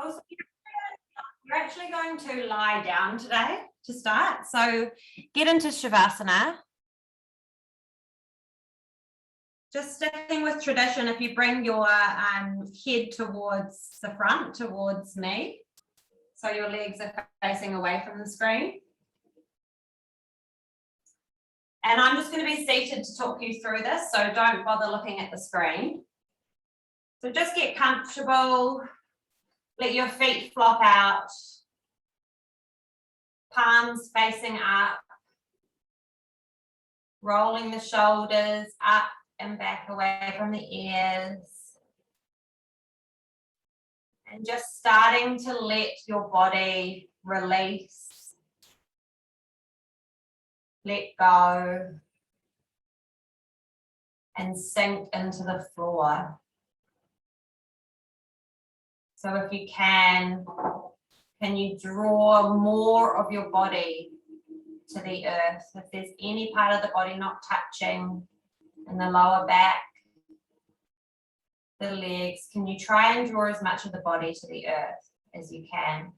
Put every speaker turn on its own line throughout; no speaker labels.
Cool. So you're actually going to lie down today to start. So get into Shavasana. Just sticking with tradition, if you bring your head towards the front, towards me, so your legs are facing away from the screen. And I'm just going to be seated to talk you through this, so don't bother looking at the screen. So just get comfortable, let your feet flop out, palms facing up, rolling the shoulders up and back away from the ears. And just starting to let your body release, let go, and sink into the floor. So if you can you draw more of your body to the earth? If there's any part of the body not touching, in the lower back, the legs, can you try and draw as much of the body to the earth as you can?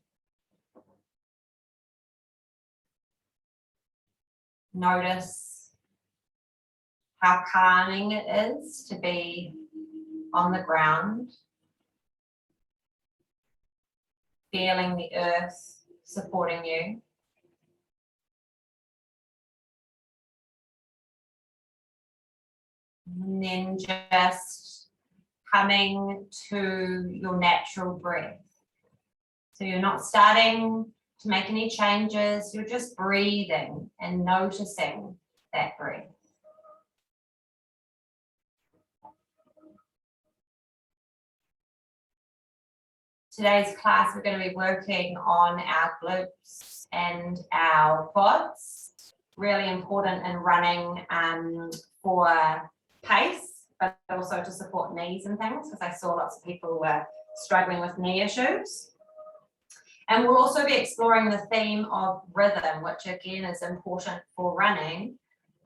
Notice how calming it is to be on the ground, feeling the earth supporting you. And then just coming to your natural breath. So you're not starting to make any changes, you're just breathing and noticing that breath. Today's class, we're going to be working on our glutes and our quads. Really important in running for pace, but also to support knees and things, because I saw lots of people were struggling with knee issues. And we'll also be exploring the theme of rhythm, which again is important for running,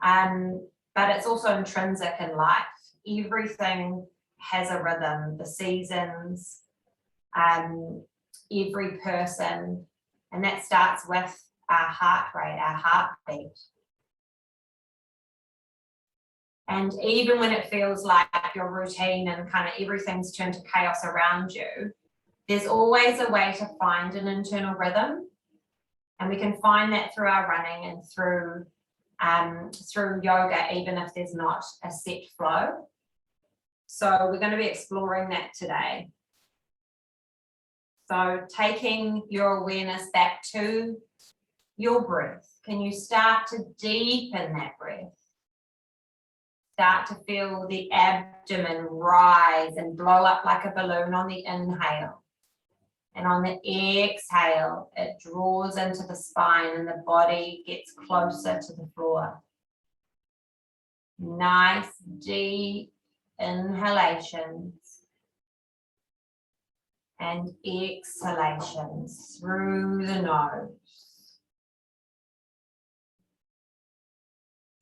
but it's also intrinsic in life. Everything has a rhythm, the seasons, every person, and that starts with our heart rate, our heartbeat. And even when it feels like your routine and kind of everything's turned to chaos around you, there's always a way to find an internal rhythm. And we can find that through our running and through yoga, even if there's not a set flow. So we're going to be exploring that today. So taking your awareness back to your breath, can you start to deepen that breath? Start to feel the abdomen rise and blow up like a balloon on the inhale. And on the exhale, it draws into the spine and the body gets closer to the floor. Nice, deep inhalations and exhalations through the nose.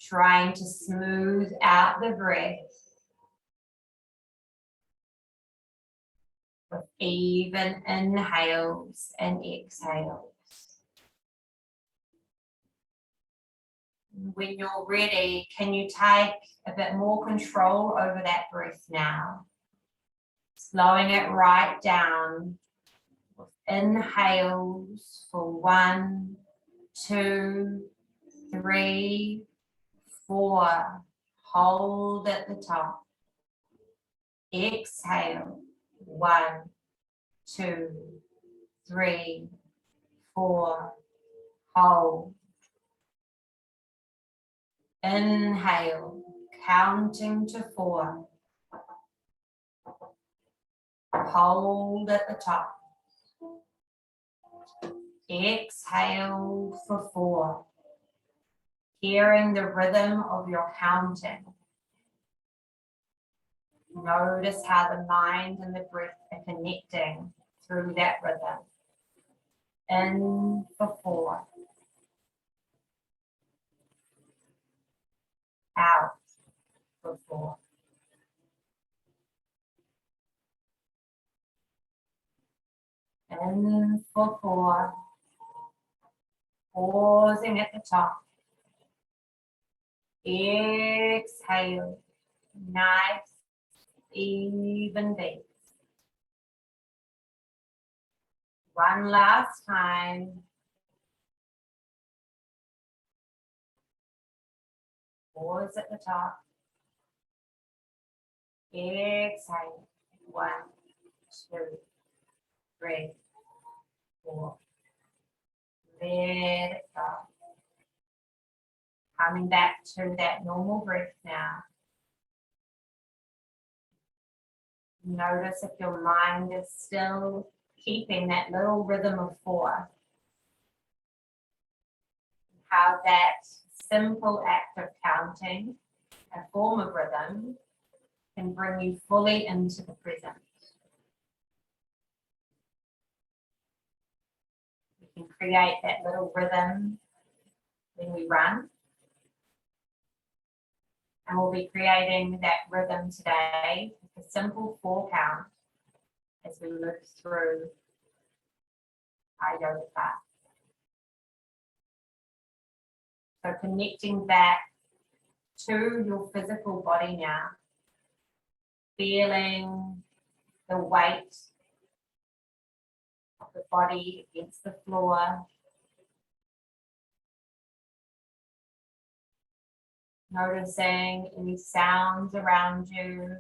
Trying to smooth out the breath with even inhales and exhales. When you're ready, can you take a bit more control over that breath now? Slowing it right down with inhales for 1, 2, 3, 4. Hold at the top. Exhale. 1, 2, 3, 4. Hold. Inhale, counting to 4. Hold at the top. Exhale for 4. Hearing the rhythm of your counting. Notice how the mind and the breath are connecting through that rhythm. In for 4. Out for 4. In for 4. Pausing at the top. Exhale. Nice, even beats. One last time. Pause at the top. Exhale. 1, 2, 3, 4. Let it go. Coming back to that normal breath now. Notice if your mind is still keeping that little rhythm of 4. How that simple act of counting, a form of rhythm, can bring you fully into the present. We can create that little rhythm when we run. And we'll be creating that rhythm today with a simple 4 count as we move through our yoga class. So connecting back to your physical body now, feeling the weight of the body against the floor. Noticing any sounds around you.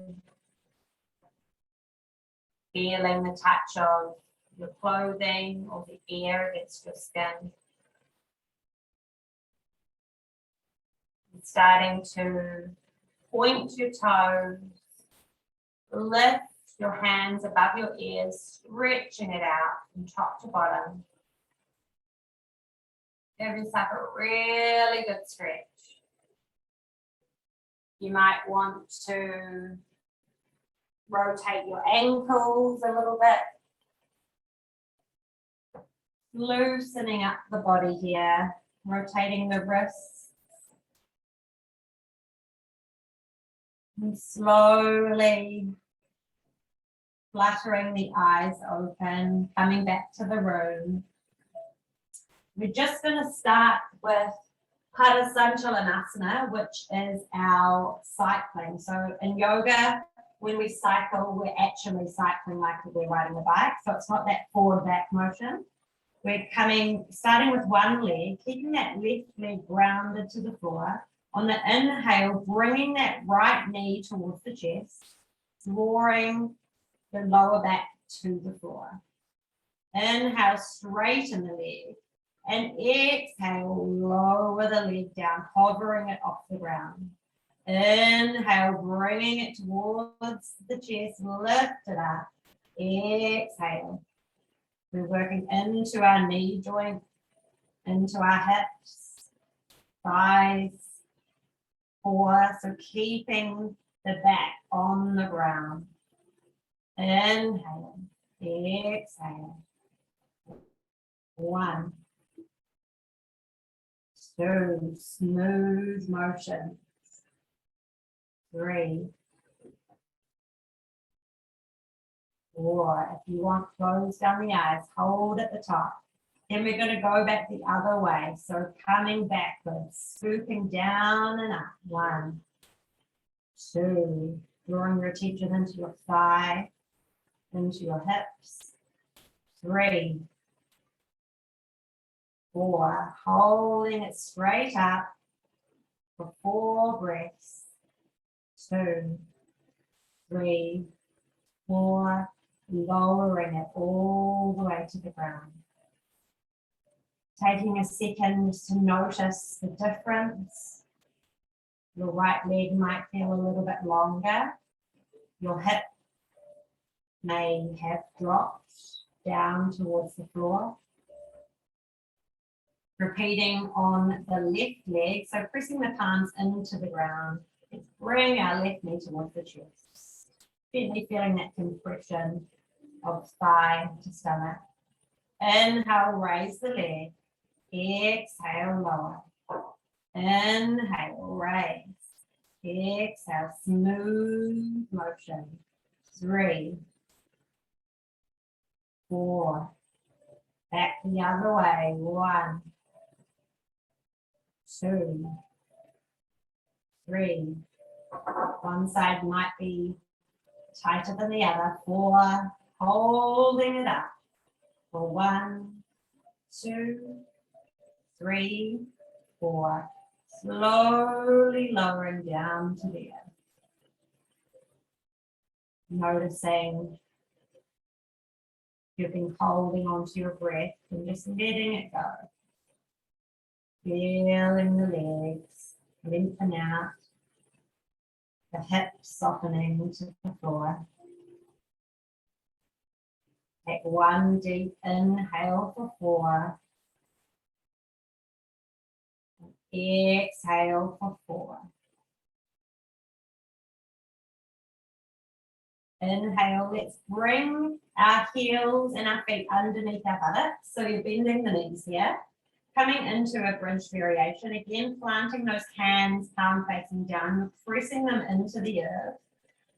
Feeling the touch of your clothing or the air against your skin. And starting to point your toes. Lift your hands above your ears, stretching it out from top to bottom. Give yourself a really good stretch. You might want to rotate your ankles a little bit. Loosening up the body here, rotating the wrists. And slowly fluttering the eyes open, coming back to the room. We're just going to start with Padassanchalanasana, which is our cycling. So in yoga, when we cycle, we're actually cycling like we're riding a bike. So it's not that forward back motion. We're starting with one leg, keeping that left leg grounded to the floor. On the inhale, bringing that right knee towards the chest, drawing the lower back to the floor. Inhale, straighten the leg. And exhale, lower the leg down, hovering it off the ground. Inhale, bringing it towards the chest, lift it up. Exhale. We're working into our knee joint, into our hips, thighs, 4. So keeping the back on the ground. Inhale, exhale. 1, 2, smooth motion. 3, 4. If you want, close down the eyes, hold at the top. Then we're going to go back the other way. So coming backwards, swooping down and up. 1, 2, drawing your attention into your thigh, into your hips. 3, 4, holding it straight up for 4 breaths. 2, 3, 4, lowering it all the way to the ground. Taking a second to notice the difference. Your right leg might feel a little bit longer. Your hip may have dropped down towards the floor. Repeating on the left leg, so pressing the palms into the ground. Let's bring our left knee towards the chest. Gently feeling that compression of thigh to stomach. Inhale, raise the leg. Exhale, lower. Inhale, raise. Exhale, smooth motion. 3, 4. Back the other way. 1, 2, 3. One side might be tighter than the other. 4. Holding it up. For 1, 2, 3, 4. Slowly lowering down to the earth. Noticing you've been holding onto your breath and just letting it go. Feeling the legs lengthen out, the hips softening to the floor. Take 1 deep inhale for 4. Exhale for 4. Inhale, let's bring our heels and our feet underneath our buttocks. So you're bending the knees here. Coming into a bridge variation. Again, planting those hands, palm facing down. You're pressing them into the earth.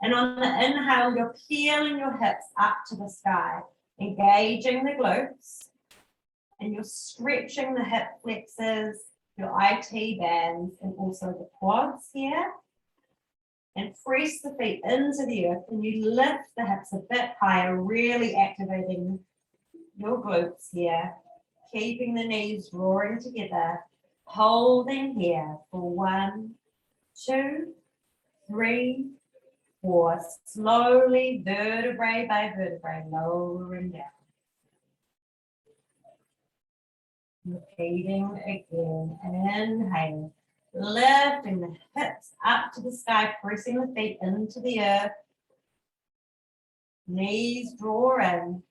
And on the inhale, you're peeling your hips up to the sky. Engaging the glutes. And you're stretching the hip flexors, your IT bands, and also the quads here. And press the feet into the earth, and you lift the hips a bit higher, really activating your glutes here, keeping the knees drawing together, holding here for 1, 2, 3, 4, slowly vertebrae by vertebrae, lowering down. Repeating again, inhale. Lifting the hips up to the sky, pressing the feet into the earth. Knees draw in.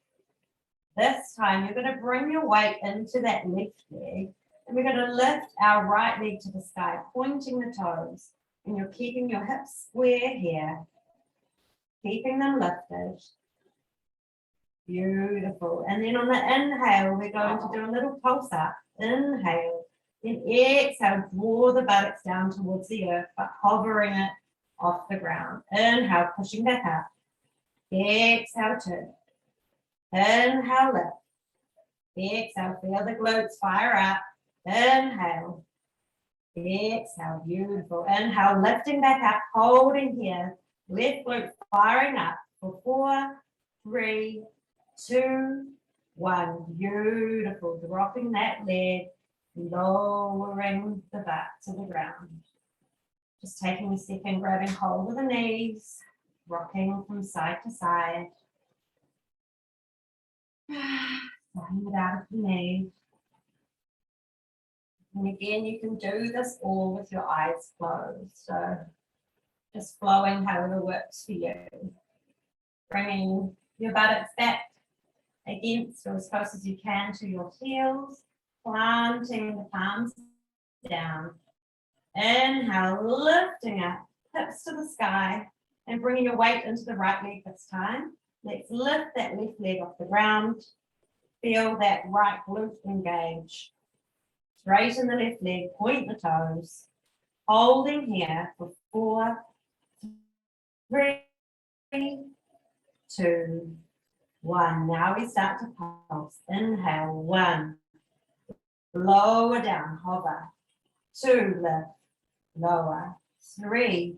This time you're going to bring your weight into that left leg. And we're going to lift our right leg to the sky, pointing the toes. And you're keeping your hips square here. Keeping them lifted. Beautiful. And then on the inhale, we're going to do a little pulse up. Inhale. Then exhale, draw the buttocks down towards the earth, but hovering it off the ground. Inhale, pushing back up. Exhale, turn. Inhale, lift. Exhale, feel the glutes fire up. Inhale. Exhale, beautiful. Inhale, lifting back up, holding here. Left glute firing up for 4, 3, 2, 1. Beautiful. Dropping that leg. Lowering the butt to the ground. Just taking a second, grabbing hold of the knees, rocking from side to side. Sliding it out of the knee. And again, you can do this all with your eyes closed. So just flowing however works for you. Bringing your buttocks back against or as close as you can to your heels. Planting the palms down. Inhale, lifting up, hips to the sky, and bringing your weight into the right leg this time. Let's lift that left leg off the ground. Feel that right glute engage. Straighten the left leg, point the toes. Holding here for 4, 3, 2, 1. Now we start to pulse. Inhale, 1. Lower down, hover. 2, lift, lower. 3,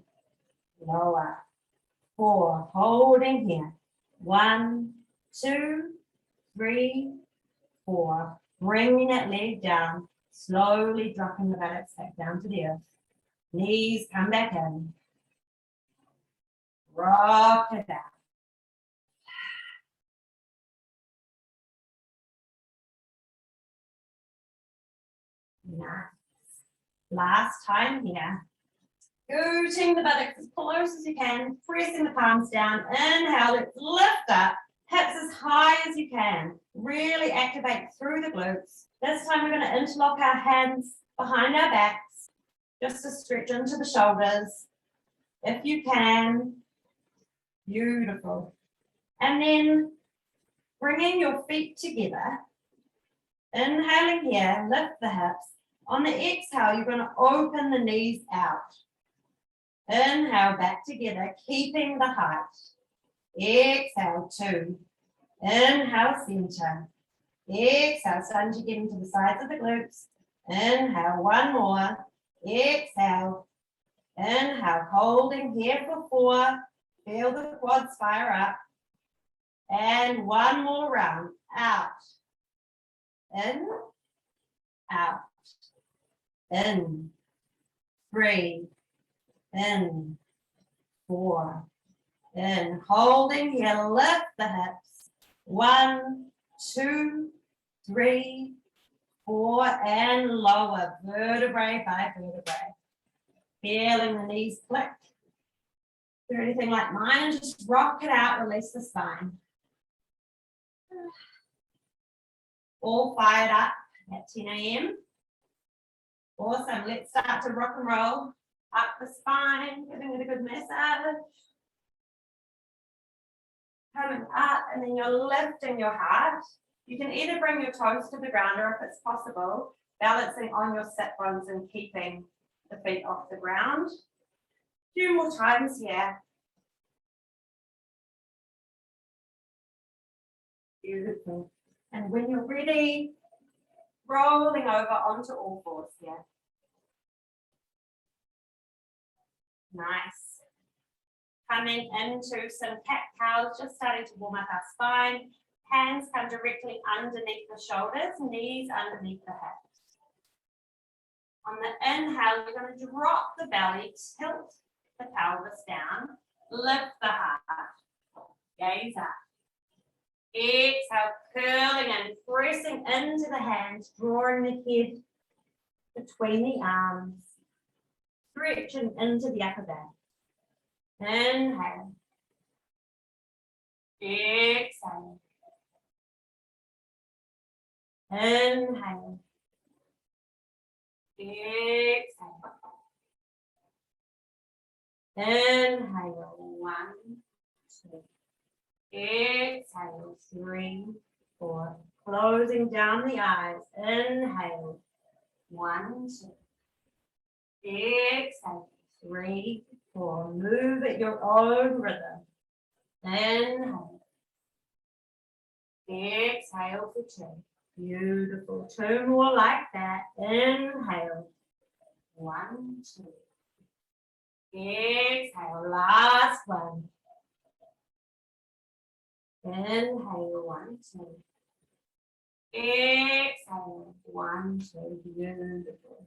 lower. 4, holding here. 1, 2, 3, 4. Bringing that leg down, slowly dropping the buttocks back down to the earth. Knees come back in. Rock it out. Nice. Last time here. Scooting the buttocks as close as you can, pressing the palms down. Inhale, let's lift up, hips as high as you can. Really activate through the glutes. This time we're going to interlock our hands behind our backs, just to stretch into the shoulders. If you can. Beautiful. And then bringing your feet together. Inhaling here, lift the hips. On the exhale, you're going to open the knees out. Inhale, back together, keeping the height. Exhale, 2. Inhale, center. Exhale, sponge again to the sides of the glutes. Inhale, one more. Exhale. Inhale, holding here for 4. Feel the quads fire up. And one more round. Out. In. Out. In. 3. In. 4. In. Holding here. Lift the hips. 1, 2, 3, 4, and lower. Vertebrae by vertebrae. Feeling the knees click. Do anything like mine and just rock it out, release the spine. All fired up at 10 a.m. Awesome. Let's start to rock and roll up the spine, giving it a good massage. Coming up, and then you're lifting your heart. You can either bring your toes to the ground, or if it's possible, balancing on your sit bones and keeping the feet off the ground. A few more times here. Beautiful. And when you're ready, rolling over onto all fours here. Nice. Coming into some cat-cows, just starting to warm up our spine. Hands come directly underneath the shoulders, knees underneath the hips. On the inhale, you're going to drop the belly, tilt the pelvis down, lift the heart, gaze up. Exhale, curling and pressing into the hands, drawing the head between the arms, stretching into the upper back. Inhale. Exhale. Inhale. Exhale. Inhale. 1, 2. Exhale. 3, 4. Closing down the eyes. Inhale. 1, 2. Exhale. 3, 4. Move at your own rhythm. Inhale. Exhale for 2. Beautiful. 2 more like that. Inhale. 1, 2. Exhale. Last one. Inhale. 1, 2. Exhale. 1, 2. Beautiful.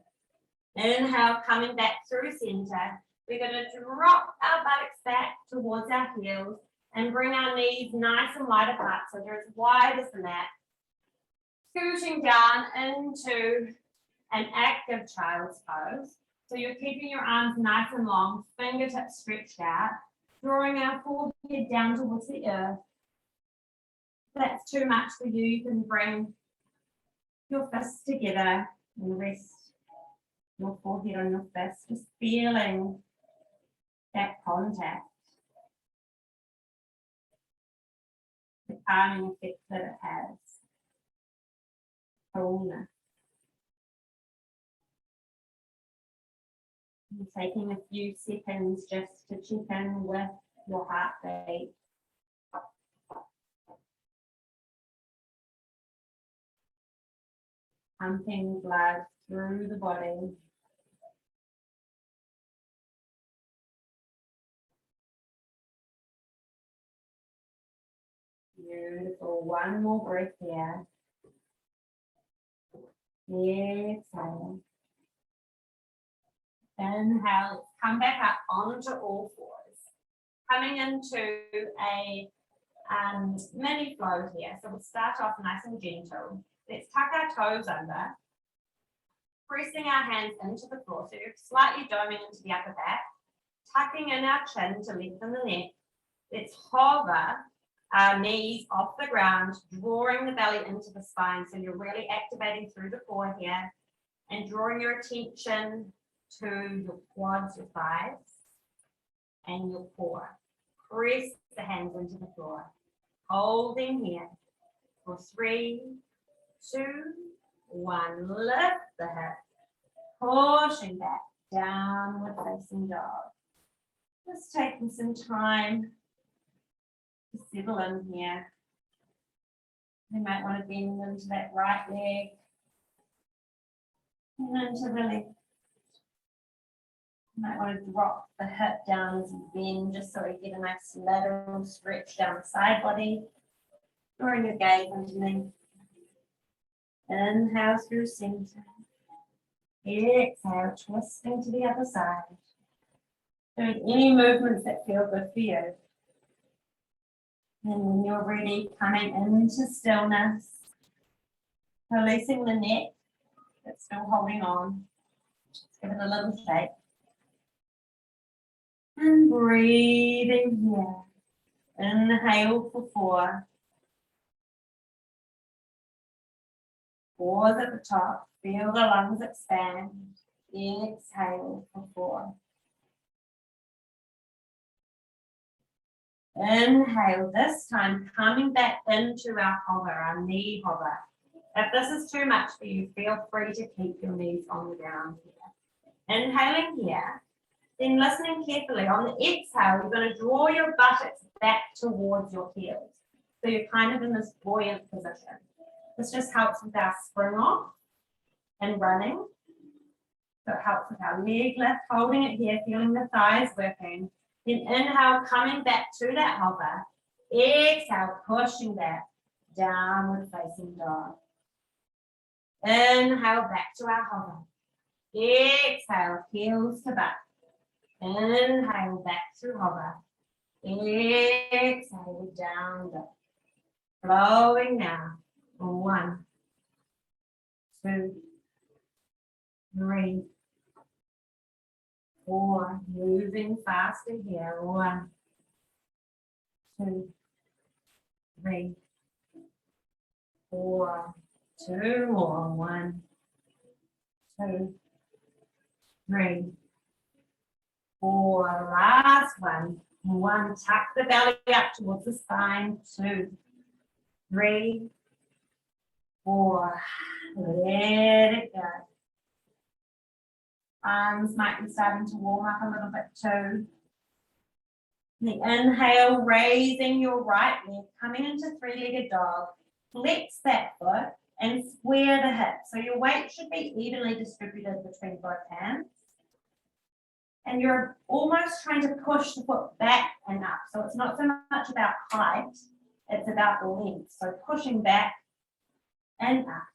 Inhale, coming back through center. We're going to drop our buttocks back towards our heels and bring our knees nice and wide apart, so they're as wide as the mat. Scooting down into an active child's pose. So you're keeping your arms nice and long, fingertips stretched out, drawing our forehead down towards the earth. If that's too much for you, you can bring your fists together and rest your forehead on your fist, just feeling that contact. The calming effect that it has. Coolness. And taking a few seconds just to check in with your heartbeat. Pumping blood through the body. Beautiful. One more breath here. Exhale. Inhale. Come back up onto all fours. Coming into a mini flow here. So we'll start off nice and gentle. Let's tuck our toes under. Pressing our hands into the floor. So you're slightly doming into the upper back. Tucking in our chin to lengthen the neck. Let's hover our knees off the ground, drawing the belly into the spine. So you're really activating through the core here and drawing your attention to your quads, your thighs, and your core. Press the hands into the floor. Holding here for 3, 2, 1. Lift the hip. Pushing back. Downward facing dog. Just taking some time to settle in here. You might want to bend into that right leg and into the left. You might want to drop the hip down as you bend, just so you get a nice lateral stretch down the side body. Drawing your gaze underneath. Inhale through center. Exhale, twisting to the other side. Doing any movements that feel good for you. And when you're ready, coming into stillness, releasing the neck that's still holding on. Just give it a little shake. And breathing here. Inhale for 4. Pause at the top. Feel the lungs expand. Exhale for 4. Inhale, this time coming back into our hover, our knee hover. If this is too much for you, feel free to keep your knees on the ground here. Inhaling here, then listening carefully. On the exhale, you're going to draw your buttocks back towards your heels. So you're kind of in this buoyant position. This just helps with our spring off and running. So it helps with our leg lift, holding it here, feeling the thighs working. Then inhale, coming back to that hover. Exhale, pushing back, downward facing dog. Inhale, back to our hover. Exhale, heels to back. Inhale, back to hover. Exhale, down dog. Flowing now. 1, 2, 3, 4. Moving faster here. 1, 2, 3, 4. 2 more. 1, 2, 3, 4. Last one. 1. Tuck the belly up towards the spine. 2, 3, 4. Let it go. Arms might be starting to warm up a little bit too. The inhale, raising your right leg, coming into 3-legged dog. Flex that foot and square the hips. So your weight should be evenly distributed between both hands. And you're almost trying to push the foot back and up. So it's not so much about height, it's about length. So pushing back and up.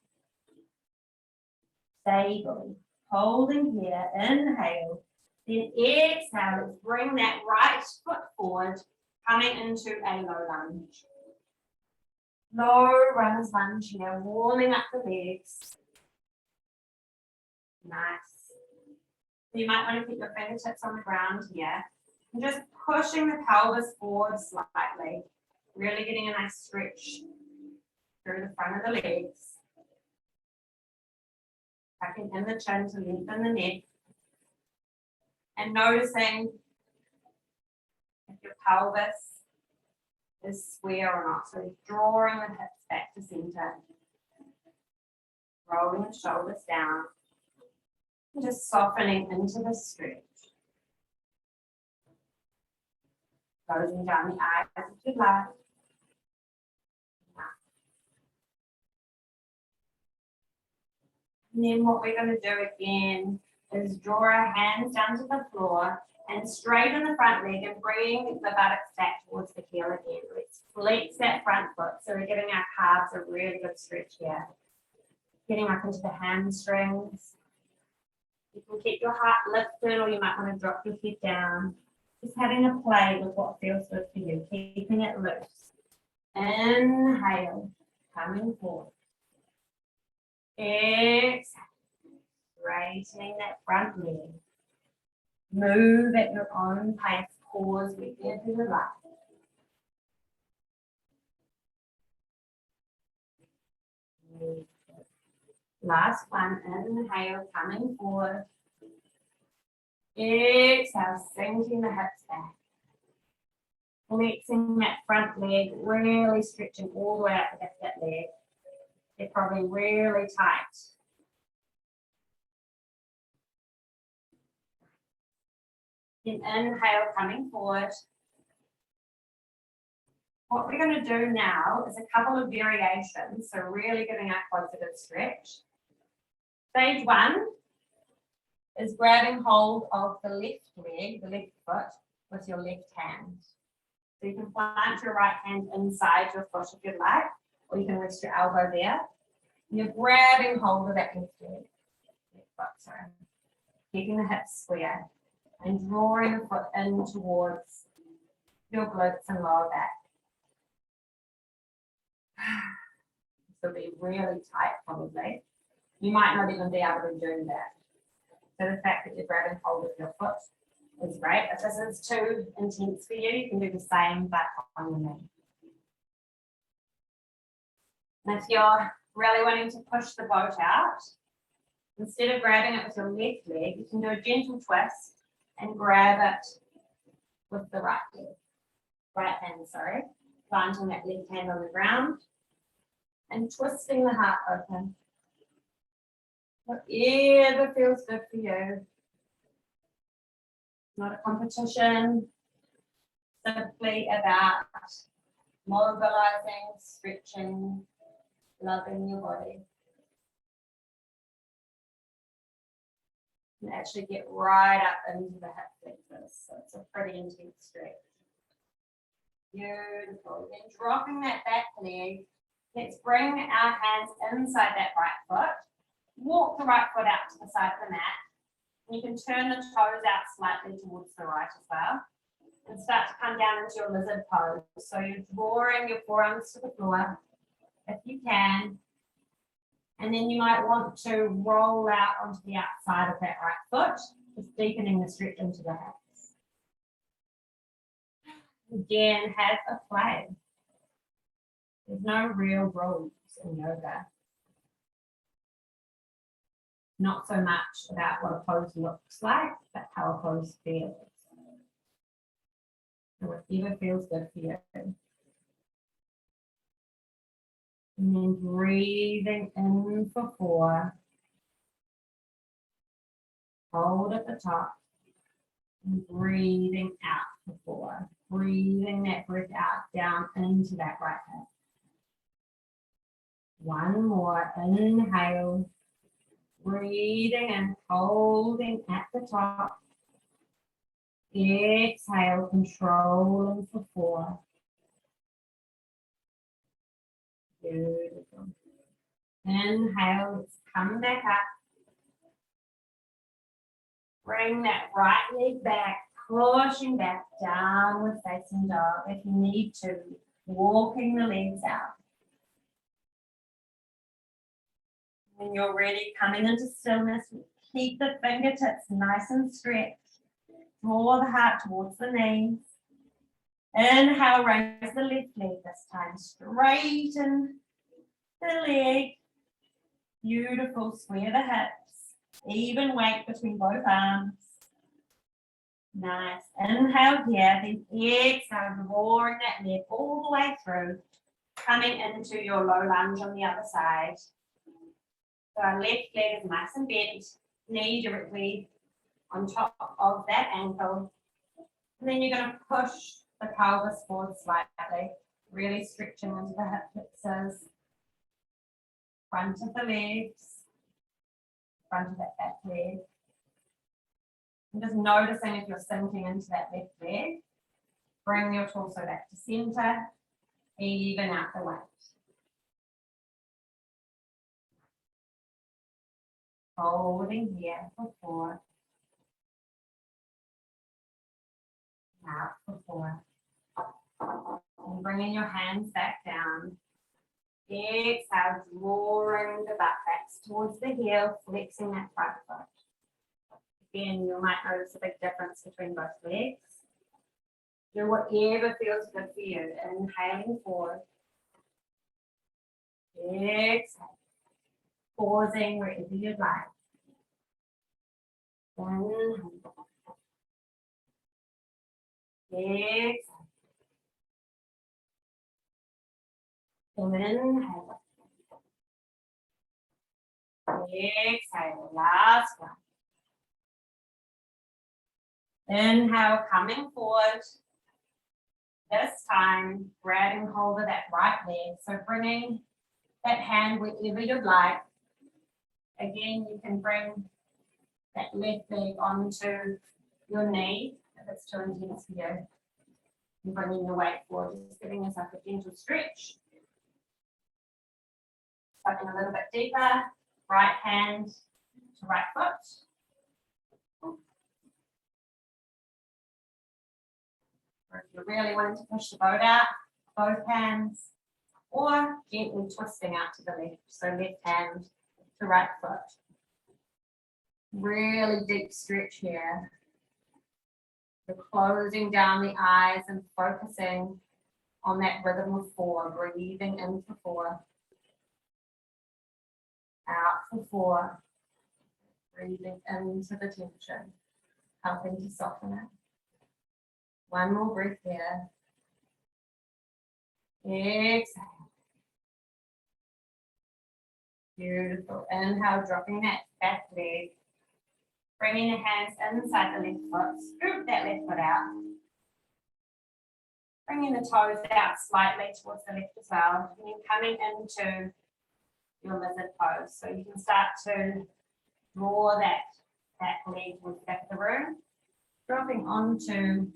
Stably. Holding here, inhale. Then exhale, let's bring that right foot forward, coming into a low lunge. Low runner's lunge here, warming up the legs. Nice. So you might want to keep your fingertips on the ground here. And just pushing the pelvis forward slightly. Really getting a nice stretch through the front of the legs. Tucking in the chin to lengthen the neck. And noticing if your pelvis is square or not. So drawing the hips back to center. Rolling the shoulders down. And just softening into the stretch. Closing down the eyes if you'd like. And then what we're going to do again is draw our hands down to the floor and straighten the front leg and bring the buttocks back towards the heel again. Let's flex that front foot. So we're giving our calves a really good stretch here. Getting up into the hamstrings. You can keep your heart lifted or you might want to drop your head down. Just having a play with what feels good for you. Keeping it loose. Inhale. Coming forward. Exhale. Straightening that front leg. Move at your own pace. Pause wherever you like. Last one. Inhale, coming forward. Exhale, sinking the hips back. Flexing that front leg, really stretching all the way up the back of that leg. They're probably really tight. Then inhale, coming forward. What we're going to do now is a couple of variations, so really giving our quads a good stretch. Stage one is grabbing hold of the left leg, the left foot, with your left hand. So you can plant your right hand inside your foot if you'd like, or you can rest your elbow there. And you're grabbing hold of that left leg, left foot, sorry. Keeping the hips square and drawing the foot in towards your glutes and lower back. This will be really tight probably. You might not even be able to do that. So the fact that you're grabbing hold of your foot is great. If this is too intense for you, you can do the same but on your knee. And if you're really wanting to push the boat out, instead of grabbing it with your left leg, you can do a gentle twist and grab it with the right leg. Right hand, sorry. Planting that left hand on the ground and twisting the heart open. Whatever feels good for you. Not a competition, simply about mobilizing, stretching, loving your body. And actually get right up into the hip flexors. So it's a pretty intense stretch. Beautiful. Then dropping that back leg. Let's bring our hands inside that right foot. Walk the right foot out to the side of the mat. You can turn the toes out slightly towards the right as well. And start to come down into your lizard pose. So you're drawing your forearms to the floor, if you can. And then you might want to roll out onto the outside of that right foot, just deepening the stretch into the hips. Again, have a play. There's no real rules in yoga. Not so much about what a pose looks like, but how a pose feels. So whatever feels good for you. And then breathing in for 4. Hold at the top. And breathing out for 4. Breathing that breath out down into that right hip. One more. Inhale. Breathing and holding at the top. Exhale, controlling for 4. Beautiful. Inhale, let's come back up. Bring that right leg back, pushing back, downward facing dog. If you need to, walking the legs out. When you're ready, coming into stillness, keep the fingertips nice and stretched. Draw the heart towards the knees. Inhale, raise the left leg this time. Straighten the leg. Beautiful, square the hips. Even weight between both arms. Nice. Inhale here, then exhale, drawing that leg all the way through. Coming into your low lunge on the other side. So our left leg is nice and bent, knee directly on top of that ankle. And then you're going to push the pelvis forward slightly, really stretching into the hip flexors, front of the legs, front of that back leg. And just noticing if you're sinking into that left leg, bring your torso back to center, even out the weight. Holding here for 4. Out for 4. And bringing your hands back down. Exhale, drawing the butt back towards the heel, flexing that front foot. Again, you might notice a big difference between both legs. Do whatever feels good for you. Inhaling forward. Exhale. Pausing wherever you'd like. Inhale. Exhale. Inhale. Exhale. Last one. Inhale, coming forward. This time, grabbing hold of that right leg. So bringing that hand wherever you'd like. Again, you can bring that left leg onto your knee if it's too intense for you. And bringing your weight forward, just giving yourself a gentle stretch. Sucking a little bit deeper, right hand to right foot. Or if you're really wanting to push the boat out, both hands, or gently twisting out to the left. So left hand to right foot. Really deep stretch here. So closing down the eyes and focusing on that rhythm of 4, breathing in for 4. Out for 4. Breathing into the tension, helping to soften it. One more breath here. Exhale. Beautiful. Inhale, dropping that back leg. Bringing the hands inside the left foot. Scoop that left foot out. Bringing the toes out slightly towards the left as well. And then coming into your lizard pose. So you can start to draw that leg towards the back of the room. Dropping onto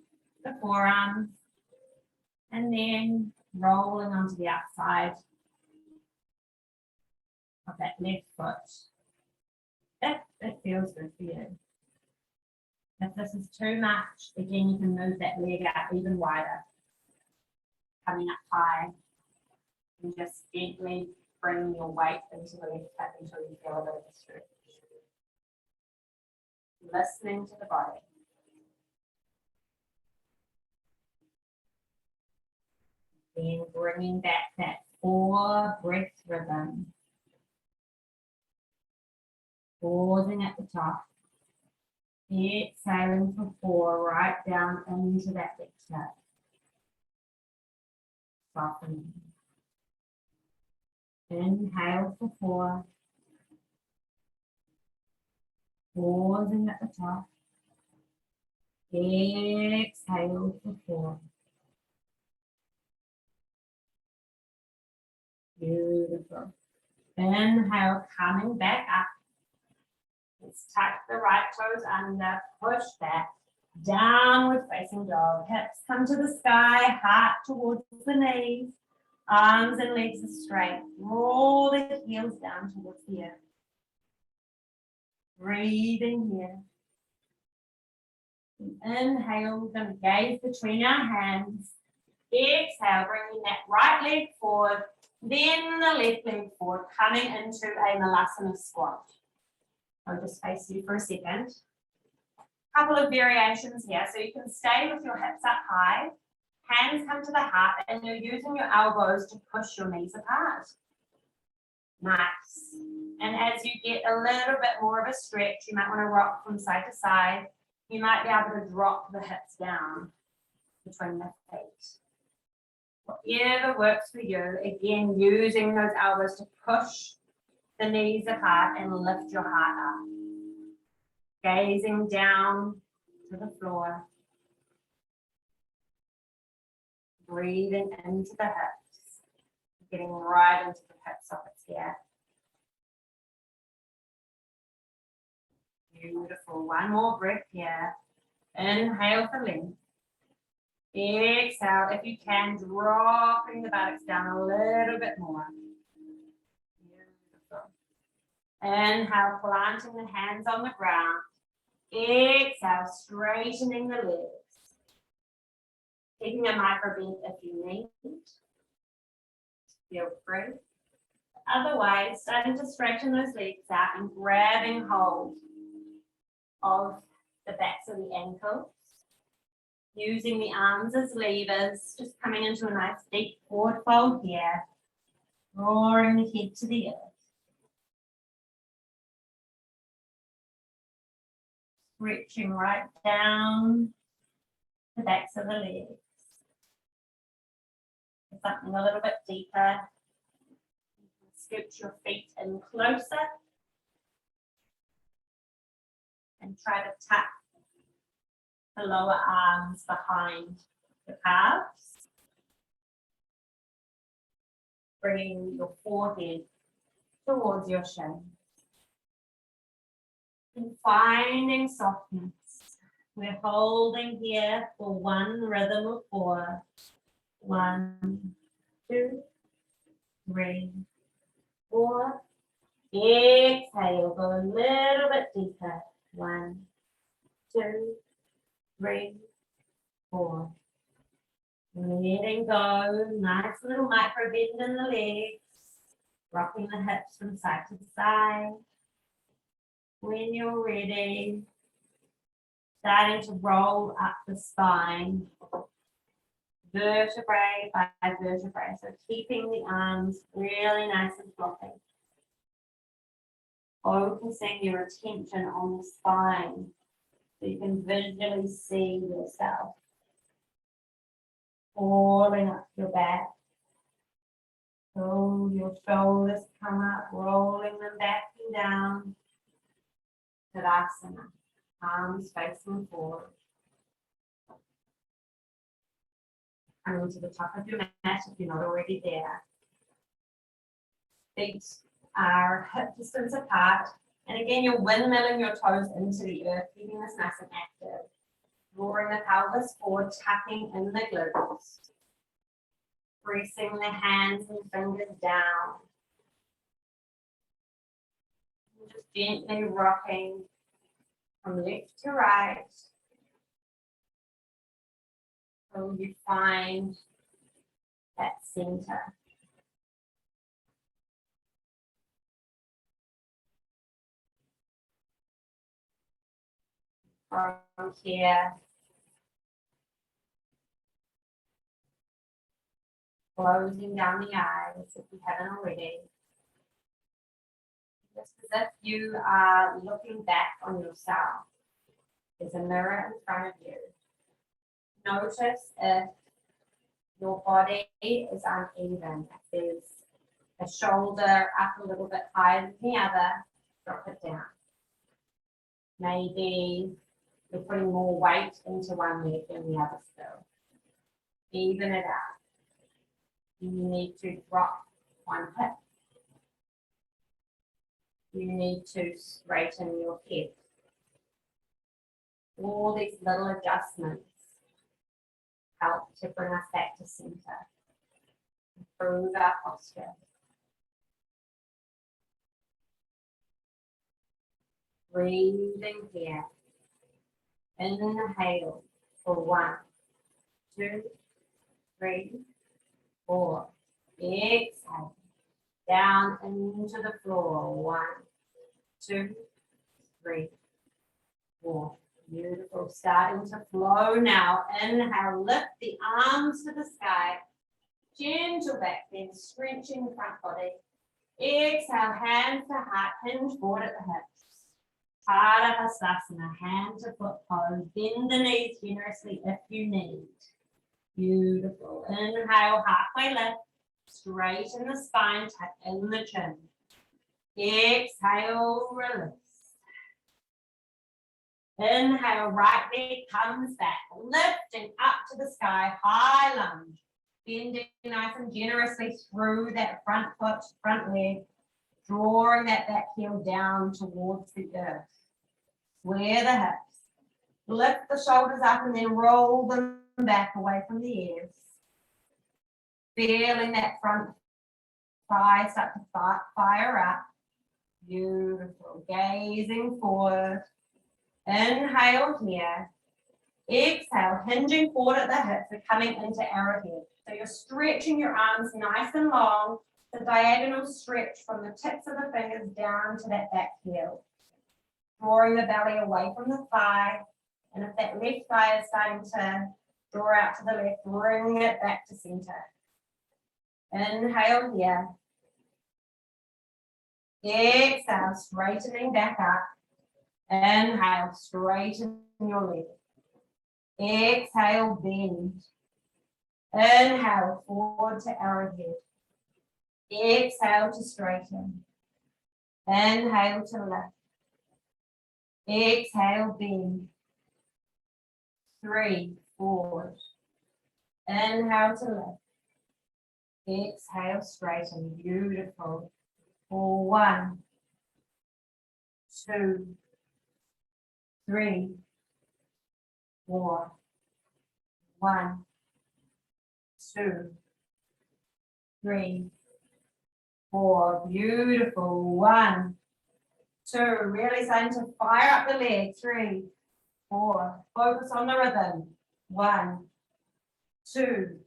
the forearms. And then rolling onto the outside of that left foot. That feels good for you. If this is too much, again, you can move that leg out even wider. Coming up high. And just gently bring your weight into the left hip until you feel a bit of a stretch. Listening to the body. Then bringing back that 4 breath rhythm. Pausing at the top. Exhaling for 4, right down into that left hip. Softening. Inhale for 4. Pausing at the top. Exhale for 4. Beautiful. Inhale, coming back up. Let's tuck the right toes under, push back, downward facing dog. Hips come to the sky, heart towards the knees, arms and legs are straight. Roll the heels down towards the earth. Breathing here. Inhale, we're going to gaze between our hands. Exhale, bringing that right leg forward, then the left leg forward, coming into a Malasana squat. I'll just face you for a second. Couple of variations here. So you can stay with your hips up high, hands come to the heart, and you're using your elbows to push your knees apart. Nice. And as you get a little bit more of a stretch, you might want to rock from side to side. You might be able to drop the hips down between the feet. Whatever works for you. Again, using those elbows to push the knees apart and lift your heart up. Gazing down to the floor. Breathing into the hips. Getting right into the hip sockets here. Beautiful. One more breath here. Inhale for length. Exhale, if you can, dropping the buttocks down a little bit more. Beautiful. Inhale, planting the hands on the ground. Exhale, straightening the legs. Taking a micro bend if you need. Feel free. Otherwise, starting to straighten those legs out and grabbing hold of the backs of the ankles. Using the arms as levers, just coming into a nice deep forward fold here. Drawing the head to the earth. Reaching right down the backs of the legs. Something a little bit deeper. You can scoot your feet in closer. And try to tuck the lower arms behind the calves. bringing your forehead towards your shin. And finding softness. We're holding here for one rhythm of 4. 1, 2, 3, 4. Exhale, go a little bit deeper. 1, 2, 3, 4. Letting go, nice little micro bend in the legs, rocking the hips from side to side. When you're ready, starting to roll up the spine, vertebrae by vertebrae. So keeping the arms really nice and floppy. Focusing your attention on the spine so you can visually see yourself. Falling up your back. So your shoulders come up, rolling them back and down. Tadasana. Arms facing forward. Coming to the top of your mat if you're not already there. Feet are hip distance apart. And again, you're windmilling your toes into the earth, keeping this nice and active. Drawing the pelvis forward, tucking in the glutes. Pressing the hands and fingers down. And just gently rocking from left to right. So you find that center. From here, closing down the eyes if you haven't already. Just as if you are looking back on yourself. There's a mirror in front of you. Notice if your body is uneven. If there's a shoulder up a little bit higher than the other, drop it down. Maybe you're putting more weight into one leg than the other still. Even it out. You need to drop one hip. You need to straighten your head. All these little adjustments help to bring us back to center. Improve our posture. Breathing here. Inhale for 1, 2, 3, 4. Exhale. Down into the floor. 1, 2, 3, 4. Beautiful. Starting to flow now. Inhale. Lift the arms to the sky. Gentle back bend. Stretching the front body. Exhale. Hands to heart. Hinge forward at the hips. Padahastasana, hand to foot pose. Bend the knees generously if you need. Beautiful. Inhale, halfway lift. Straighten the spine, tuck in the chin. Exhale, release. Inhale, right leg comes back. Lifting up to the sky, high lunge. Bending nice and generously through that front foot, front leg. Drawing that back heel down towards the earth. Square the hips. Lift the shoulders up and then roll them back away from the ears. Feeling that front thigh start to fire up. Beautiful. Gazing forward. Inhale here. Exhale, hinging forward at the hips. We're coming into arrowhead. So you're stretching your arms nice and long. The diagonal stretch from the tips of the fingers down to that back heel. Drawing the belly away from the thigh. And if that left thigh is starting to draw out to the left, bring it back to center. Inhale here. Exhale, straightening back up. Inhale, straighten your leg. Exhale, bend. Inhale, forward to arrowhead. Exhale to straighten. Inhale to lift. Exhale, bend. 3, forward. Inhale to lift. Exhale, straighten. Beautiful. 1, 2, 3, 4. 1, 2, 3, 4. Beautiful. 1, 2. Really starting to fire up the leg. 3, 4. Focus on the rhythm. 1, 2,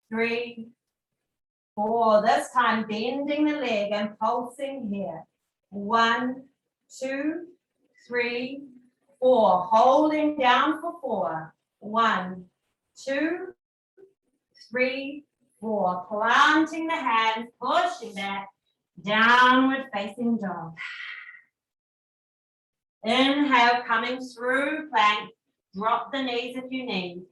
3, 4. This time bending the leg and pulsing here. 1, 2, 3, 4. Holding down for 4. 1, 2, 3, 4. Planting the hands, pushing back, downward facing dog. Inhale, coming through plank. Drop the knees if you need.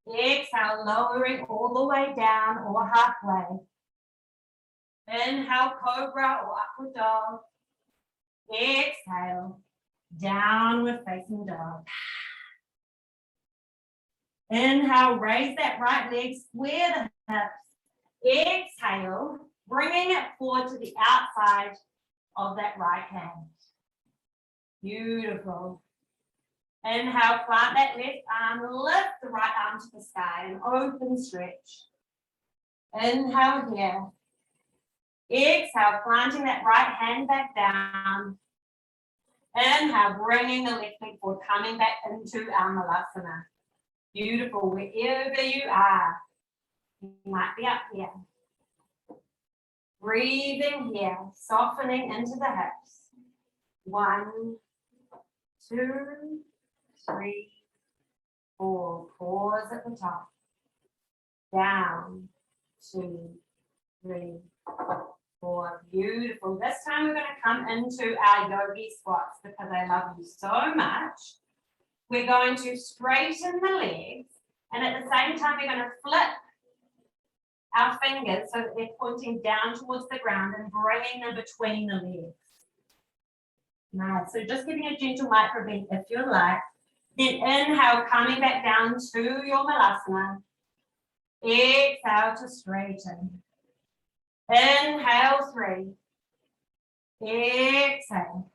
Exhale, lowering all the way down or halfway. Inhale, cobra or upward dog. Exhale, downward facing dog. Inhale, raise that right leg, square the hips. Exhale, bringing it forward to the outside of that right hand. Beautiful. Inhale, plant that left arm, lift the right arm to the sky, and open stretch. Inhale here. Exhale, planting that right hand back down. Inhale, bringing the left leg forward, coming back into our Malasana. Beautiful, wherever you are. You might be up here. Breathing here, softening into the hips. 1, 2, 3, 4. Pause at the top. Down. 2, 3, 4. Beautiful. This time we're going to come into our yogi squats because I love you so much. We're going to straighten the legs, and at the same time we're going to flip our fingers so that they're pointing down towards the ground and bringing them between the legs. Nice. So just giving a gentle micro bend if you like. Then inhale, coming back down to your Malasana. Exhale to straighten. Inhale, 3. Exhale.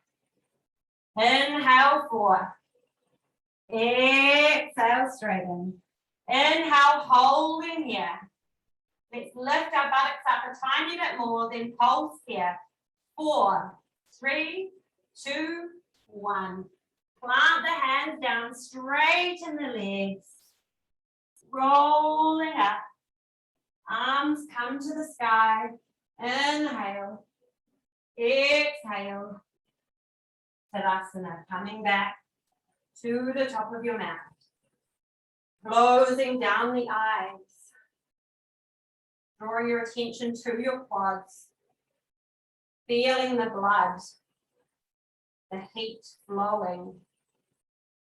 Inhale, 4. Exhale, straighten. Inhale, holding here. Let's lift our buttocks up a tiny bit more, then pulse here. 4, 3, 2, 1. Plant the hands down, straighten the legs. Rolling up. Arms come to the sky. Inhale. Exhale. Tadasana. Coming back to the top of your mat. Closing down the eyes. Drawing your attention to your quads. Feeling the blood, the heat flowing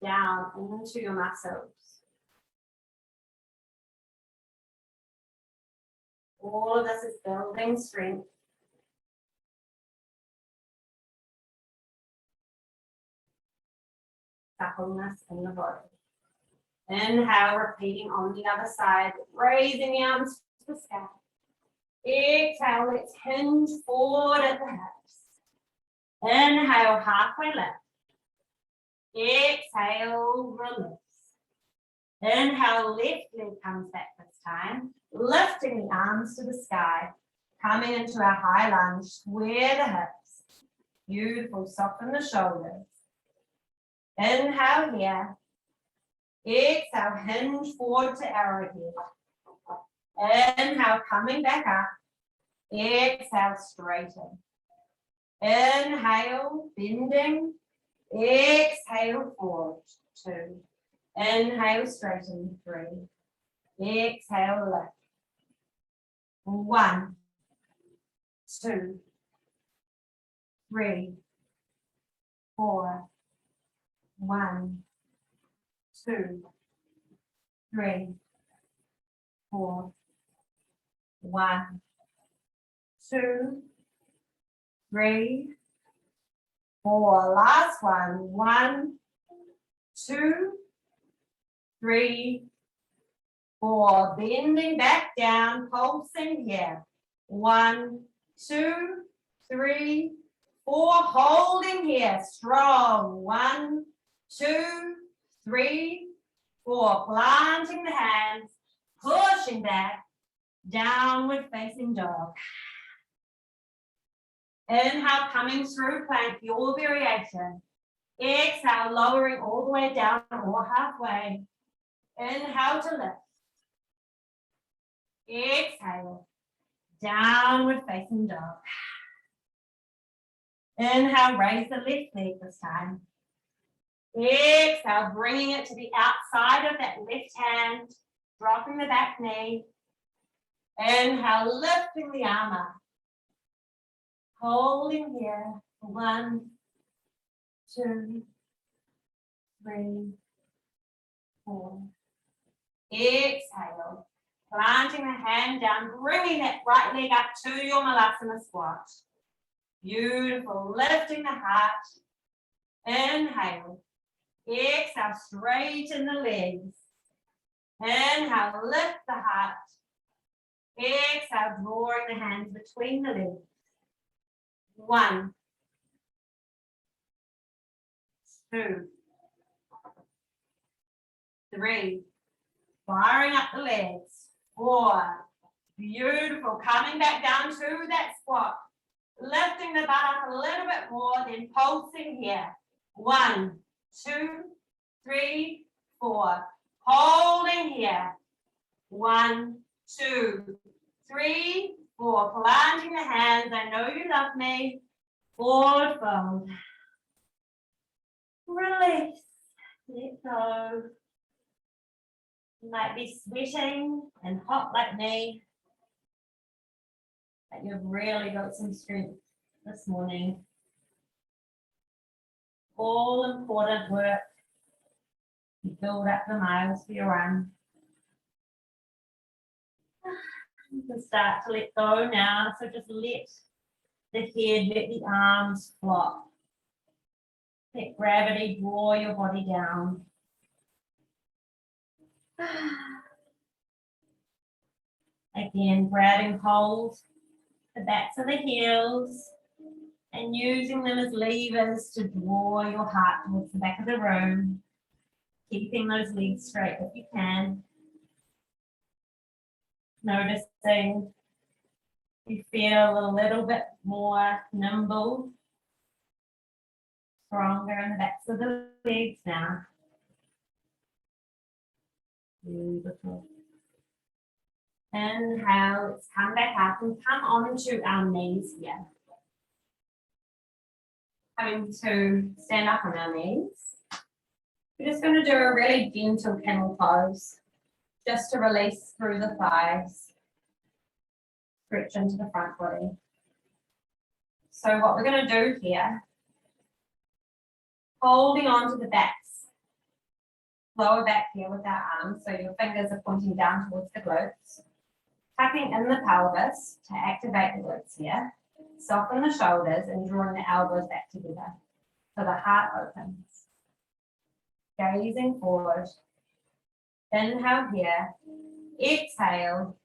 down into your muscles. All of this is building strength. Suppleness in the body. Inhale, repeating on the other side, raising the arms to the sky. Exhale, let's hinge forward at the hips. Inhale, halfway lift. Exhale, release. Inhale, left leg comes back this time, lifting the arms to the sky, coming into our high lunge, square the hips. Beautiful, soften the shoulders. Inhale here. Exhale, hinge forward to arrowhead. Inhale, coming back up. Exhale, straighten. Inhale, bending. Exhale, forward. 2. Inhale, straighten. 3. Exhale, lift. 1, 2, 3, 4. 1, 2, 3, 4. 1, 2, 3, 4. Last one. 1, 2, 3, 4, bending back down, pulsing here. 1, 2, 3, 4, holding here, strong. 1, 2, 3, 4, planting the hands, pushing back, downward facing dog. Inhale, coming through plank, your variation. Exhale, lowering all the way down or halfway. Inhale to lift. Exhale, downward facing dog. Inhale, raise the left leg this time. Exhale, bringing it to the outside of that left hand, dropping the back knee. Inhale, lifting the arm up. Holding here. 1, 2, 3, 4. Exhale. Planting the hand down, bringing that right leg up to your Malasana squat. Beautiful. Lifting the heart. Inhale. Exhale, straighten the legs. Inhale, lift the heart. Exhale, drawing the hands between the legs. 1, 2, 3. Firing up the legs. 4. Beautiful. Coming back down to that squat. Lifting the butt up a little bit more, then pulsing here. 1, 2, 3, 4. Holding here. 1, 2, 3, 4. Planting the hands. I know you love me. Forward fold. Release. Let go. You might be sweating and hot like me, but you've really got some strength this morning. All important work. You build up the miles for your run. You can start to let go now, so just let the head, let the arms flop. Let gravity draw your body down. Again, grabbing hold the backs of the heels and using them as levers to draw your heart towards the back of the room, keeping those legs straight if you can. Noticing you feel a little bit more nimble, stronger in the backs of the legs now. Beautiful. Inhale, let's come back up and come onto our knees here. Coming to stand up on our knees. We're just going to do a really gentle camel pose, just to release through the thighs, stretch into the front body. So what we're going to do here, holding on to the backs, lower back here with our arms, so your fingers are pointing down towards the glutes. Tucking in the pelvis to activate the glutes here. Soften the shoulders and drawing the elbows back together so the heart opens. Gazing forward. Inhale here. Exhale.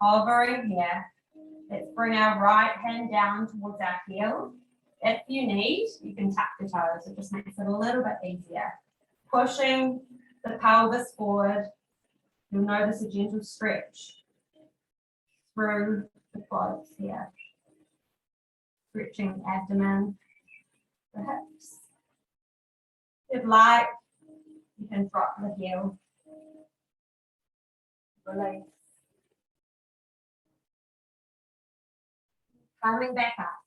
Hovering here. Let's bring our right hand down towards our heel. If you need, you can tuck the toes. It just makes it a little bit easier. Pushing the pelvis forward. You'll notice a gentle stretch through the quads here. Stretching the abdomen, the hips. If you'd like, you can drop the heel. Release. Coming back up.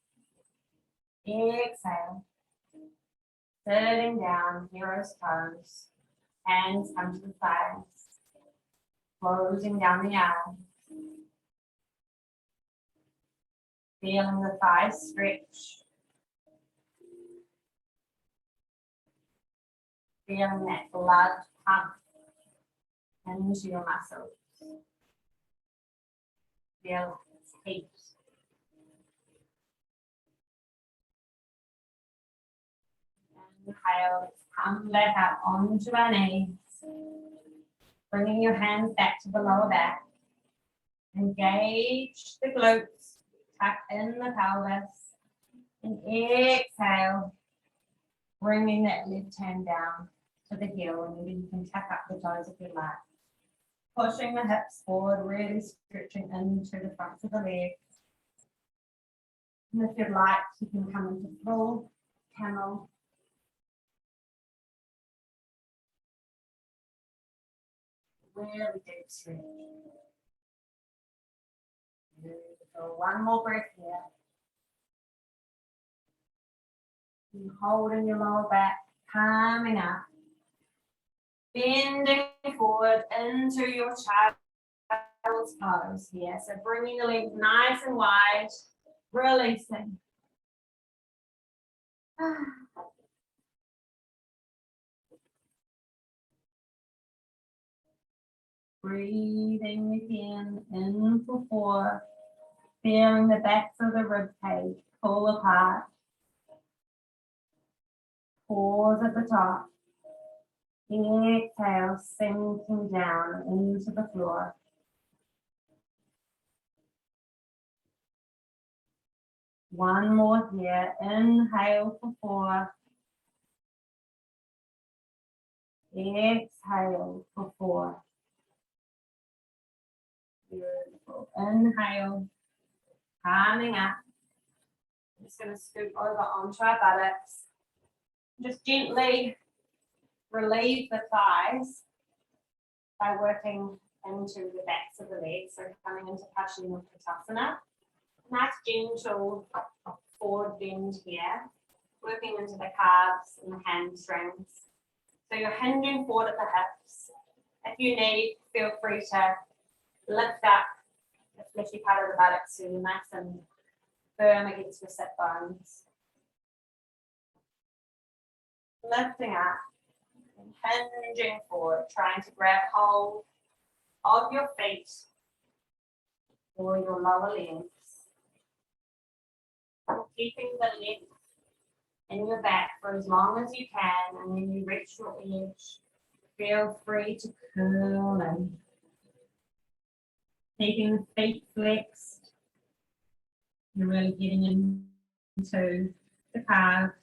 Exhale. Sitting down, hero's pose. Hands come to the sides. Closing down the eyes. Feeling the thighs stretch. Feeling that blood pump into your muscles. Feel its heat. Inhale, let's come back up onto our knees. Bringing your hands back to the lower back. Engage the glutes, tuck in the pelvis, and exhale, bringing that left hand down to the heel, and maybe you can tuck up the toes if you like. Pushing the hips forward, really stretching into the fronts of the legs. And if you'd like, you can come into full camel. Really deep stretch. Beautiful. One more breath here. And holding your lower back, coming up. Bending forward into your child's pose here. So bringing the legs nice and wide, releasing. Breathing again, in for 4. Feeling the backs of the rib cage pull apart. Pause at the top. Exhale, sinking down into the floor. One more here. Inhale for 4. Exhale for 4. Beautiful. Inhale. Coming up. I'm just going to scoot over onto our buttocks. Just gently relieve the thighs by working into the backs of the legs. So coming into Paschimottanasana. Nice gentle forward bend here. Working into the calves and the hamstrings. So you're hinging forward at the hips. If you need, feel free to lift up the fleshy part of the buttocks so you're nice and firm against your sit bones. Lifting up and hinging forward, trying to grab hold of your feet or your lower legs. Keeping the length in your back for as long as you can, and when you reach your edge, feel free to curl in. Keeping the feet flexed. You're really getting into the calves.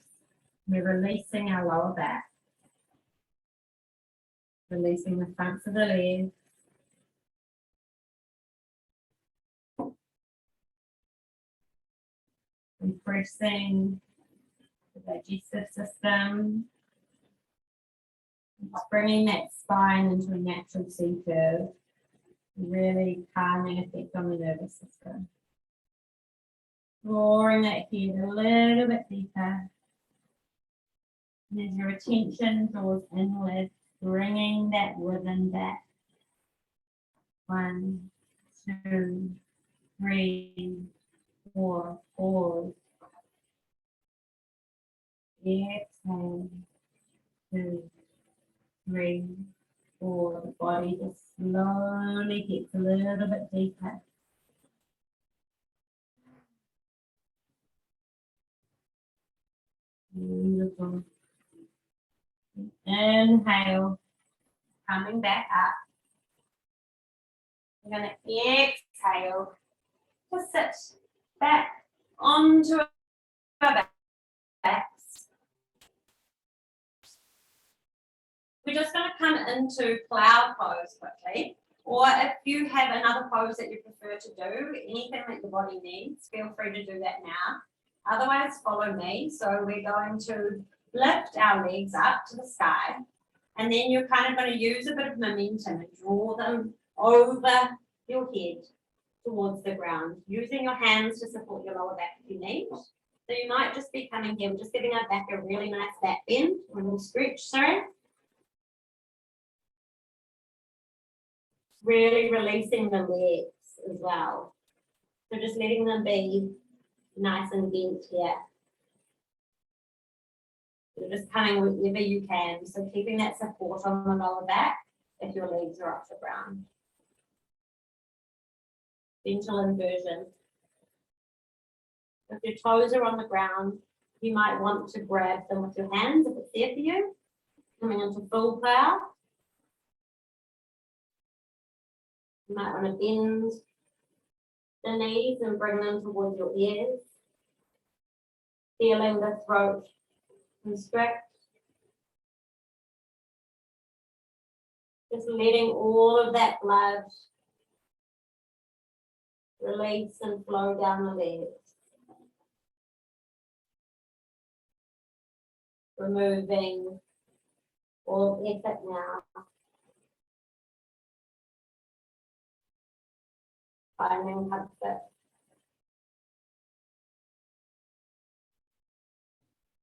We're releasing our lower back. Releasing the fronts of the legs. Compressing the digestive system. Just bringing that spine into a natural C curve. Really calming effect on the nervous system. Drawing that head a little bit deeper. And as your attention draws inward, bringing that rhythm back. 1, 2, 3, 4, pause. Exhale. 2, 3, 4. The body just slowly gets a little bit deeper. Beautiful. Inhale, coming back up. We're going to exhale to sit back onto our backs. We're just going to come into cloud pose quickly, or if you have another pose that you prefer to do, anything that your body needs, feel free to do that now. Otherwise, follow me. So we're going to lift our legs up to the sky, and then you're kind of going to use a bit of momentum and draw them over your head towards the ground, using your hands to support your lower back if you need. So you might just be coming here, just giving our back a really nice back bend, a little stretch, sorry. Really releasing the legs as well. So just letting them be nice and bent here. You're just coming wherever you can. So keeping that support on the lower back if your legs are off the ground. Gentle inversion. If your toes are on the ground, you might want to grab them with your hands if it's there for you. Coming into full plow. You might want to bend the knees and bring them towards your ears. Feeling the throat constrict. Just letting all of that blood release and flow down the legs. Removing all effort now. Finding comfort.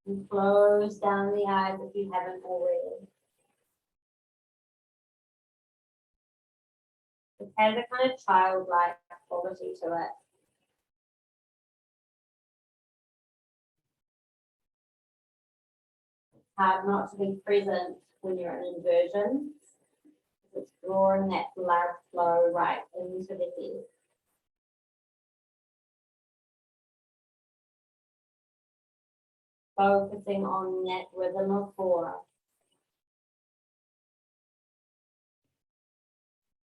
And close down the eyes if you haven't already. It has a kind of childlike quality to it. It's hard not to be present when you're in inversion. It's drawing that blood flow right into the head. Focusing on that rhythm of 4.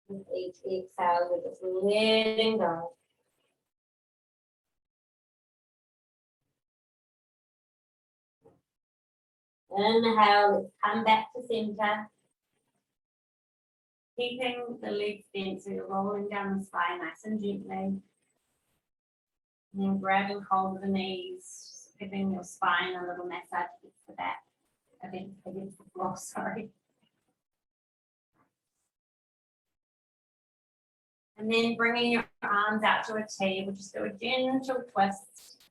With each exhale, we're just letting go. Inhale, let's come back to center. Keeping the legs bent so you're rolling down the spine nice and gently. And then grabbing hold of the knees, giving your spine a little massage against the back, against the floor, sorry. And then bringing your arms out to a T, we'll just do a gentle twist.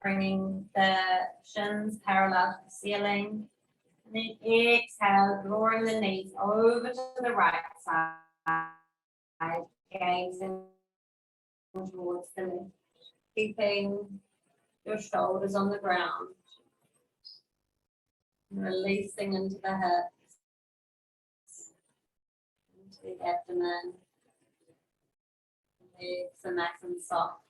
Bringing the shins parallel to the ceiling. And then exhale, drawing the knees over to the right side, gazing towards the left, keeping your shoulders on the ground, releasing into the hips, into the abdomen, legs are nice and soft.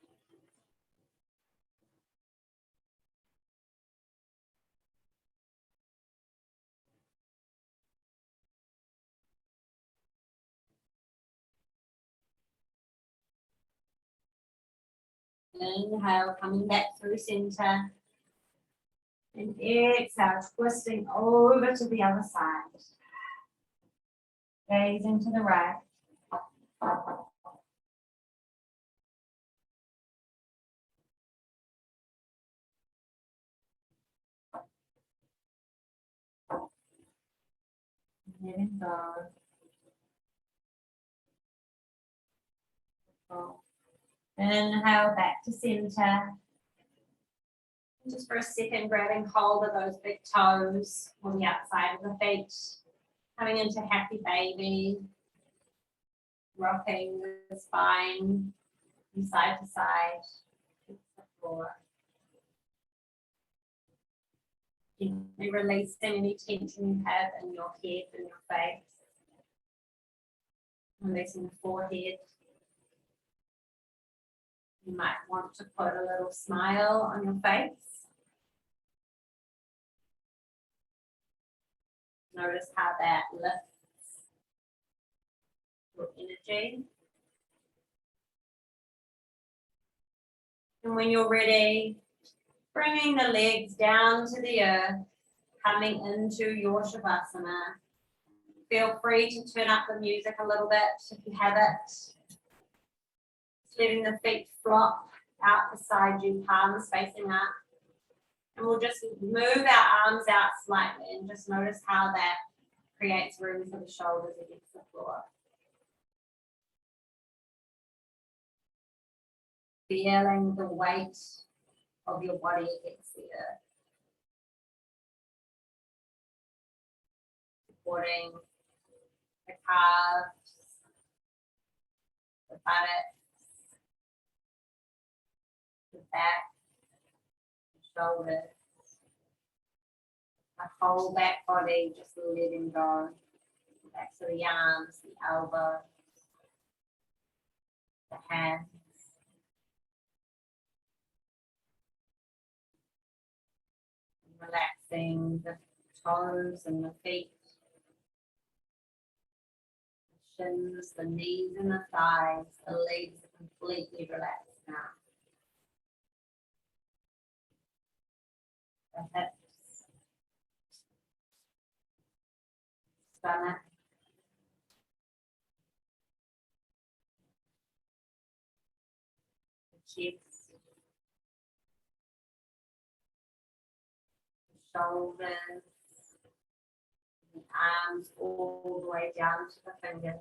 Inhale, coming back through center. And exhale, twisting over to the other side. Gazing to the right. Letting go. Inhale, back to center. Just for a second, grabbing hold of those big toes on the outside of the feet. Coming into happy baby. Rocking the spine from side to side. To the floor. Gently releasing any tension you have in your head and your face. Releasing the forehead. You might want to put a little smile on your face. Notice how that lifts your energy. And when you're ready, bringing the legs down to the earth, coming into your Shavasana. Feel free to turn up the music a little bit if you have it. Just letting the feet flop out beside you, palms facing up. And we'll just move our arms out slightly and just notice how that creates room for the shoulders against the floor. Feeling the weight of your body against the earth. Supporting the calves, the buttocks, the back, the shoulders, the whole back body, just letting go. Back to the arms, the elbows, the hands. Relaxing the toes and the feet, shins, the knees and the thighs, the legs are completely relaxed now. The hips, stomach, the chest, the shoulders, the arms all the way down to the fingers.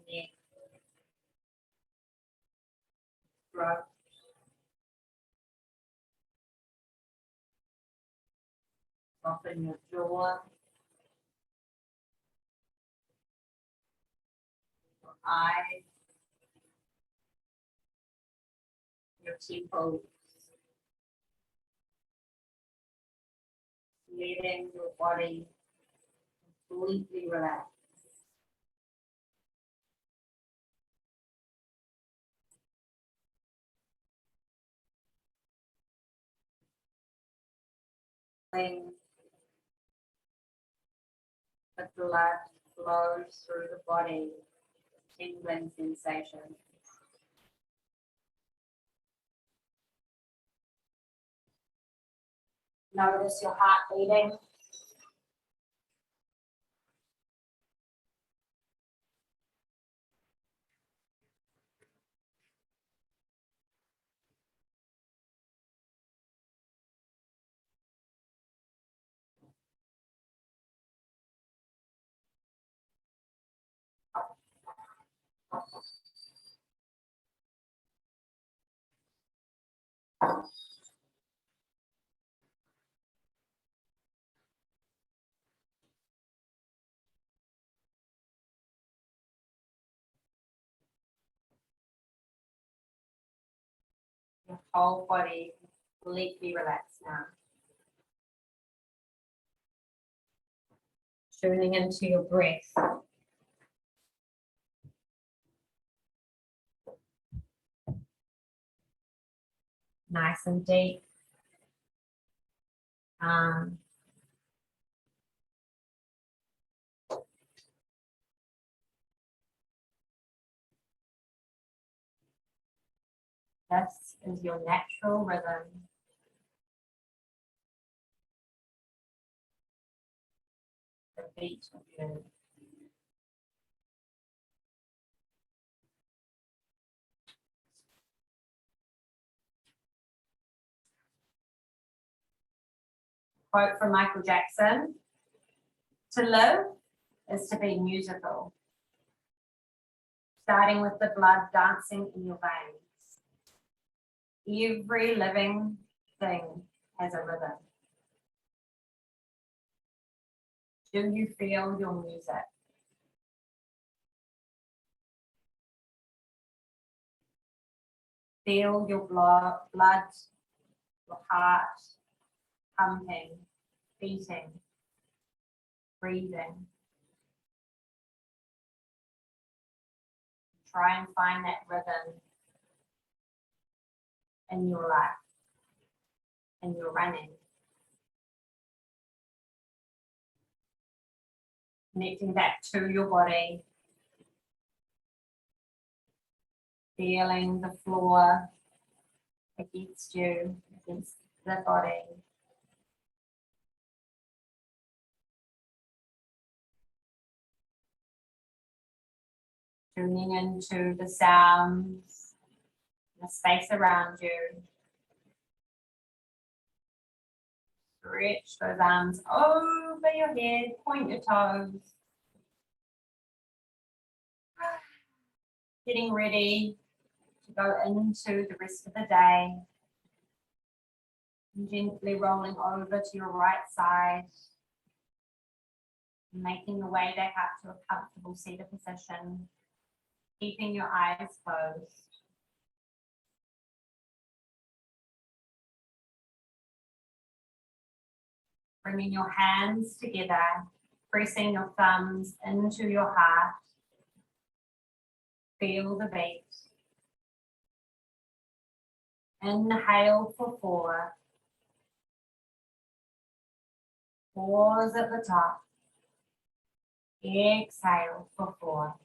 Neck, throat, soften your jaw, your eyes, your temples, letting your body completely relax. Letting the blood flows through the body, tingling sensation. Notice your heart beating. Your whole body completely relaxed now. Tuning into your breath. Nice and deep. This is your natural rhythm. The beat of you. Quote from Michael Jackson: "To live is to be musical, starting with the blood dancing in your veins. Every living thing has a rhythm." Do you feel your music? Feel your blood, your heart pumping, beating, breathing. Try and find that rhythm in your life, in your running. Connecting back to your body. Feeling the floor against you, against the body. Tuning into the sounds, the space around you. Stretch those arms over your head, point your toes. Getting ready to go into the rest of the day. And gently rolling over to your right side. Making your way back up to a comfortable seated position. Keeping your eyes closed. Bringing your hands together, pressing your thumbs into your heart. Feel the beat. Inhale for 4. Pause at the top. Exhale for 4.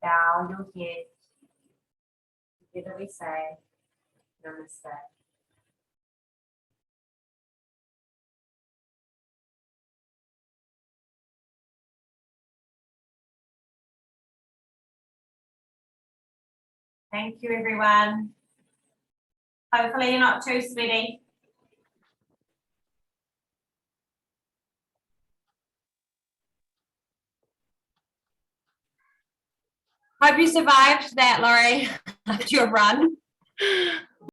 Bow your head. Together we say, Namaste. Thank you, everyone. Hopefully you're not too sweaty. Hope you survived that, Laurie, after your run.